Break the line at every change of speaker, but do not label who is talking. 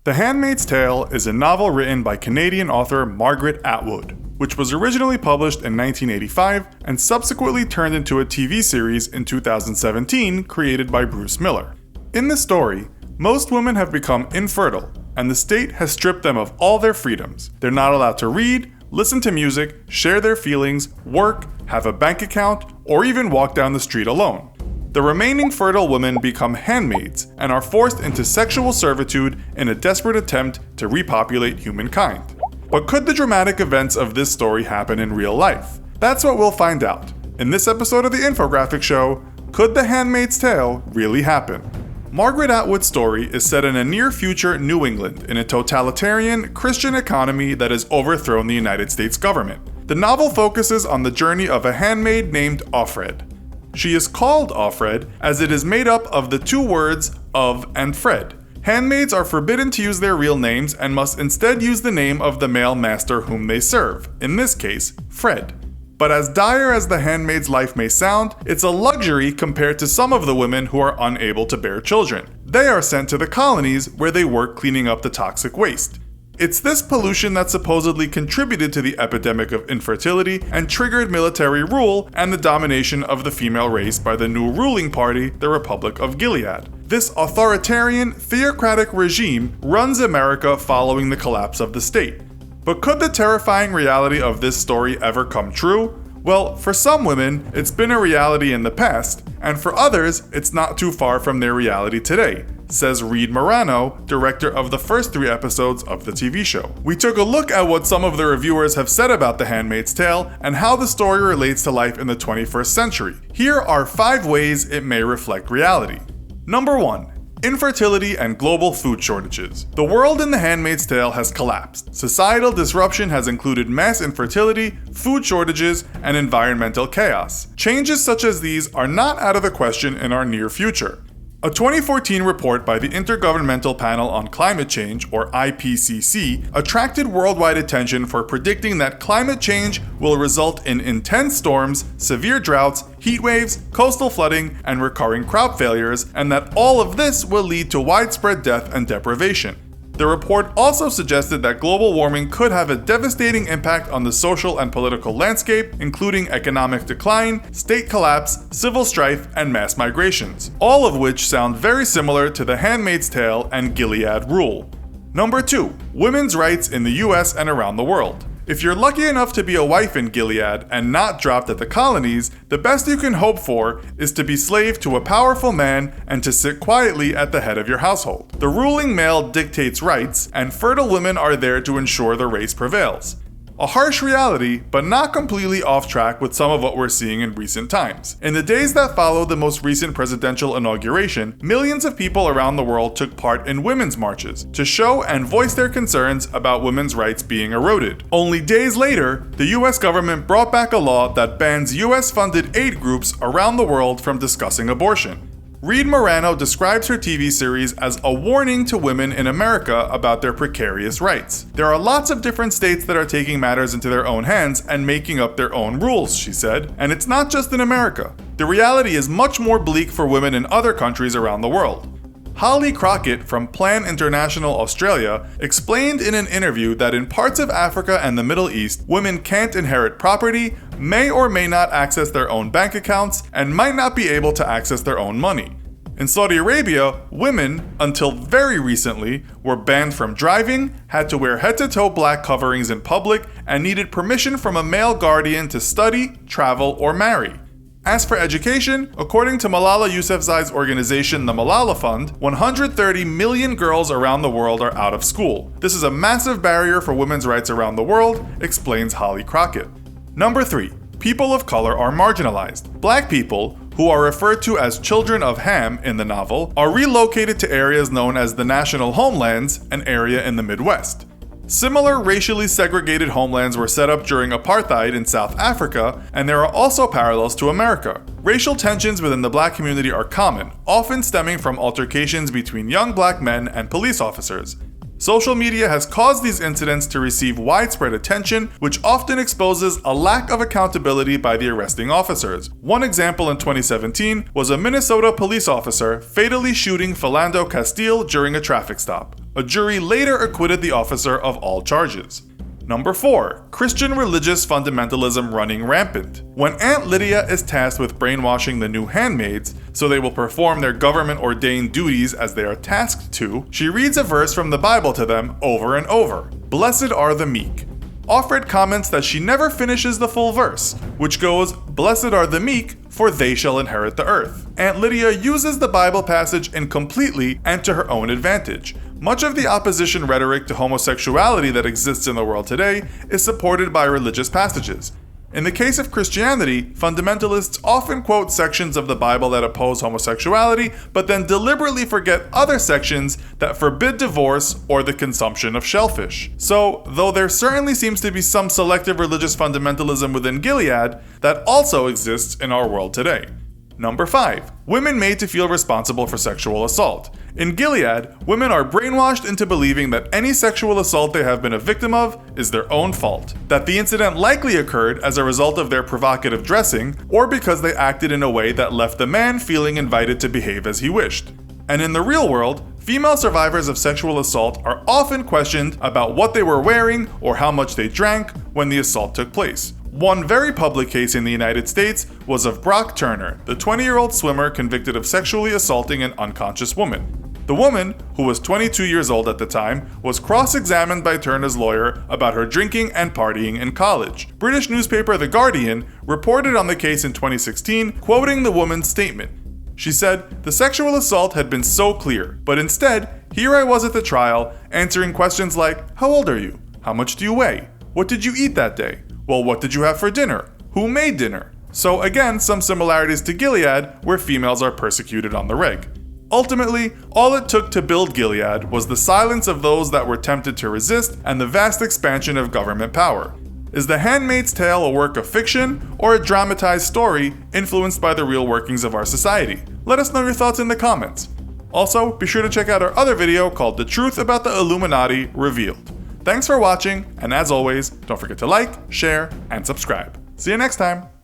The Handmaid's Tale is a novel written by Canadian author Margaret Atwood, which was originally published in 1985 and subsequently turned into a TV series in 2017 created by Bruce Miller. In the story, most women have become infertile, and the state has stripped them of all their freedoms. They're not allowed to read, listen to music, share their feelings, work, have a bank account, or even walk down the street alone. The remaining fertile women become handmaids and are forced into sexual servitude in a desperate attempt to repopulate humankind. But could the dramatic events of this story happen in real life? That's what we'll find out. In this episode of the Infographics Show, could The Handmaid's Tale really happen? Margaret Atwood's story is set in a near-future New England in a totalitarian Christian economy that has overthrown the United States government. The novel focuses on the journey of a handmaid named Offred. She is called Offred as it is made up of the two words of and Fred. Handmaids are forbidden to use their real names and must instead use the name of the male master whom they serve, in this case, Fred. But as dire as the handmaid's life may sound, it's a luxury compared to some of the women who are unable to bear children. They are sent to the colonies where they work cleaning up the toxic waste. It's this pollution that supposedly contributed to the epidemic of infertility and triggered military rule and the domination of the female race by the new ruling party, the Republic of Gilead. This authoritarian, theocratic regime runs America following the collapse of the state. But could the terrifying reality of this story ever come true? Well, for some women, it's been a reality in the past, and for others, it's not too far from their reality today, says Reed Morano, director of the first 3 episodes of the TV show. We took a look at what some of the reviewers have said about The Handmaid's Tale and how the story relates to life in the 21st century. Here are 5 ways it may reflect reality. Number 1. Infertility and global food shortages. The world in The Handmaid's Tale has collapsed. Societal disruption has included mass infertility, food shortages, and environmental chaos. Changes such as these are not out of the question in our near future. A 2014 report by the Intergovernmental Panel on Climate Change, or IPCC, attracted worldwide attention for predicting that climate change will result in intense storms, severe droughts, heat waves, coastal flooding, and recurring crop failures, and that all of this will lead to widespread death and deprivation. The report also suggested that global warming could have a devastating impact on the social and political landscape, including economic decline, state collapse, civil strife, and mass migrations, all of which sound very similar to The Handmaid's Tale and Gilead rule. Number 2. Women's rights in the US and around the world. If you're lucky enough to be a wife in Gilead and not dropped at the colonies, the best you can hope for is to be slave to a powerful man and to sit quietly at the head of your household. The ruling male dictates rights, and fertile women are there to ensure the race prevails. A harsh reality, but not completely off track with some of what we're seeing in recent times. In the days that followed the most recent presidential inauguration, millions of people around the world took part in women's marches to show and voice their concerns about women's rights being eroded. Only days later, the US government brought back a law that bans US-funded aid groups around the world from discussing abortion. Reed Morano describes her TV series as a warning to women in America about their precarious rights. There are lots of different states that are taking matters into their own hands and making up their own rules, she said, and it's not just in America. The reality is much more bleak for women in other countries around the world. Holly Crockett from Plan International Australia explained in an interview that in parts of Africa and the Middle East, women can't inherit property, may or may not access their own bank accounts, and might not be able to access their own money. In Saudi Arabia, women, until very recently, were banned from driving, had to wear head-to-toe black coverings in public, and needed permission from a male guardian to study, travel, or marry. As for education, according to Malala Yousafzai's organization, the Malala Fund, 130 million girls around the world are out of school. This is a massive barrier for women's rights around the world, explains Holly Crockett. Number 3. People of color are marginalized. Black people, who are referred to as children of Ham in the novel, are relocated to areas known as the National Homelands, an area in the Midwest. Similar racially segregated homelands were set up during apartheid in South Africa, and there are also parallels to America. Racial tensions within the black community are common, often stemming from altercations between young black men and police officers. Social media has caused these incidents to receive widespread attention, which often exposes a lack of accountability by the arresting officers. One example in 2017 was a Minnesota police officer fatally shooting Philando Castile during a traffic stop. A jury later acquitted the officer of all charges. Number 4. Christian religious fundamentalism running rampant. When Aunt Lydia is tasked with brainwashing the new handmaids, so they will perform their government-ordained duties as they are tasked to, she reads a verse from the Bible to them over and over. Blessed are the meek. Offred comments that she never finishes the full verse, which goes, Blessed are the meek, for they shall inherit the earth. Aunt Lydia uses the Bible passage incompletely and to her own advantage. Much of the opposition rhetoric to homosexuality that exists in the world today is supported by religious passages. In the case of Christianity, fundamentalists often quote sections of the Bible that oppose homosexuality, but then deliberately forget other sections that forbid divorce or the consumption of shellfish. So, though there certainly seems to be some selective religious fundamentalism within Gilead, that also exists in our world today. Number 5. Women made to feel responsible for sexual assault. In Gilead, women are brainwashed into believing that any sexual assault they have been a victim of is their own fault, that the incident likely occurred as a result of their provocative dressing, or because they acted in a way that left the man feeling invited to behave as he wished. And in the real world, female survivors of sexual assault are often questioned about what they were wearing or how much they drank when the assault took place. One very public case in the United States was of Brock Turner, the 20-year-old swimmer convicted of sexually assaulting an unconscious woman. The woman, who was 22 years old at the time, was cross-examined by Turner's lawyer about her drinking and partying in college. British newspaper The Guardian reported on the case in 2016, quoting the woman's statement. She said, "The sexual assault had been so clear, but instead, here I was at the trial, answering questions like, how old are you? How much do you weigh? What did you eat that day? Well, what did you have for dinner? Who made dinner?" So again, some similarities to Gilead, where females are persecuted on the reg. Ultimately, all it took to build Gilead was the silence of those that were tempted to resist and the vast expansion of government power. Is The Handmaid's Tale a work of fiction or a dramatized story influenced by the real workings of our society? Let us know your thoughts in the comments. Also, be sure to check out our other video called The Truth About the Illuminati Revealed. Thanks for watching, and as always, don't forget to like, share, and subscribe. See you next time!